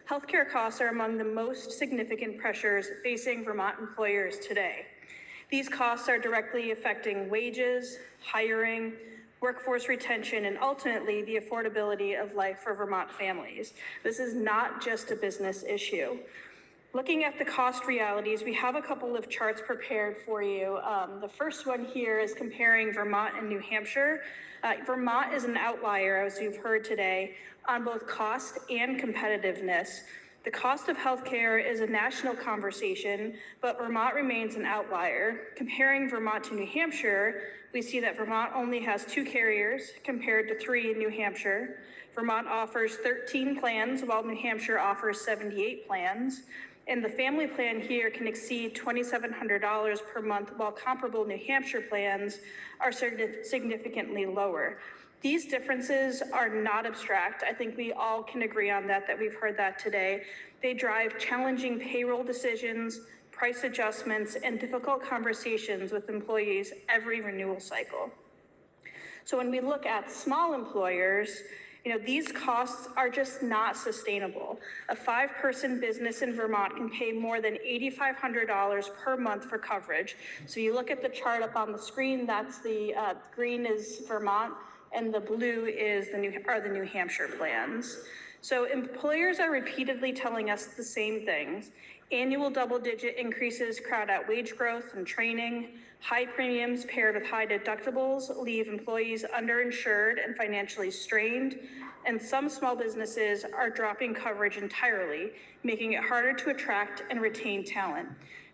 Healthcare costs are among the most significant pressures facing Vermont employers today. These costs are directly affecting wages, hiring, workforce retention, and ultimately the affordability of life for Vermont families. This is not just a business issue. Looking at the cost realities, we have a couple of charts prepared for you. The first one here is comparing Vermont and New Hampshire. Vermont is an outlier, as you've heard today, on both cost and competitiveness. The cost of healthcare is a national conversation, but Vermont remains an outlier. Comparing Vermont to New Hampshire, we see that Vermont only has 2 carriers compared to 3 in New Hampshire. Vermont offers 13 plans, while New Hampshire offers 78 plans. And the family plan here can exceed $2,700 per month, while comparable New Hampshire plans are significantly lower. These differences are not abstract. I think we all can agree on that we've heard that today. They drive challenging payroll decisions, price adjustments, and difficult conversations with employees every renewal cycle. So when we look at small employers, these costs are just not sustainable. A 5-person business in Vermont can pay more than $8,500 per month for coverage. So you look at the chart up on the screen, that's the green is Vermont, and the blue is the New Hampshire plans. So employers are repeatedly telling us the same things. Annual double-digit increases crowd out wage growth and training. High premiums paired with high deductibles leave employees underinsured and financially strained. And some small businesses are dropping coverage entirely, making it harder to attract and retain talent.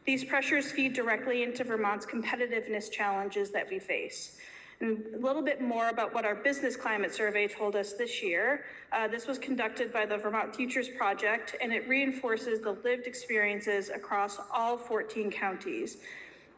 These pressures feed directly into Vermont's competitiveness challenges that we face. And a little bit more about what our business climate survey told us this year. This was conducted by the Vermont Futures Project, and it reinforces the lived experiences across all 14 counties.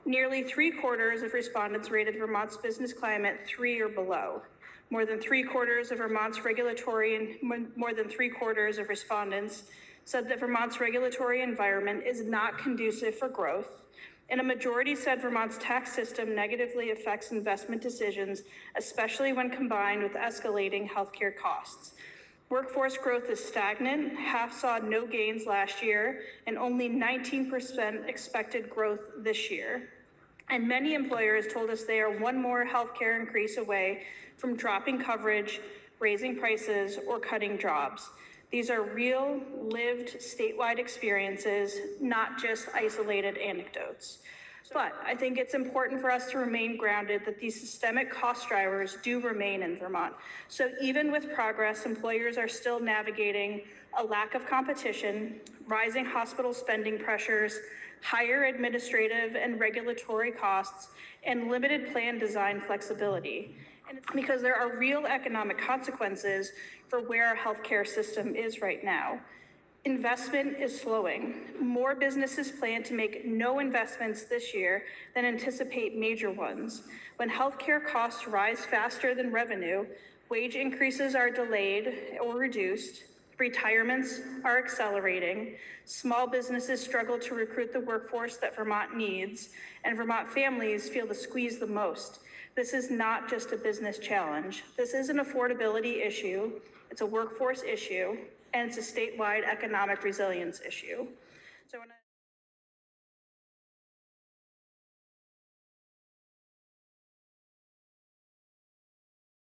Nearly 3/4 of respondents rated Vermont's business climate 3 or below. More than 3/4 of Vermont's more than 3/4 of respondents said that Vermont's regulatory environment is not conducive for growth. And a majority said Vermont's tax system negatively affects investment decisions, especially when combined with escalating healthcare costs. Workforce growth is stagnant. Half saw no gains last year, and only 19% expected growth this year. And many employers told us they are one more healthcare increase away from dropping coverage, raising prices, or cutting jobs. These are real, lived, statewide experiences, not just isolated anecdotes. But I think it's important for us to remain grounded that these systemic cost drivers do remain in Vermont. So even with progress, employers are still navigating a lack of competition, rising hospital spending pressures, higher administrative and regulatory costs, and limited plan design flexibility. And it's because there are real economic consequences for where our healthcare system is right now. Investment is slowing. More businesses plan to make no investments this year than anticipate major ones. When healthcare costs rise faster than revenue, wage increases are delayed or reduced, retirements are accelerating, small businesses struggle to recruit the workforce that Vermont needs, and Vermont families feel the squeeze the most. This is not just a business challenge. This is an affordability issue, it's a workforce issue, and it's a statewide economic resilience issue. So when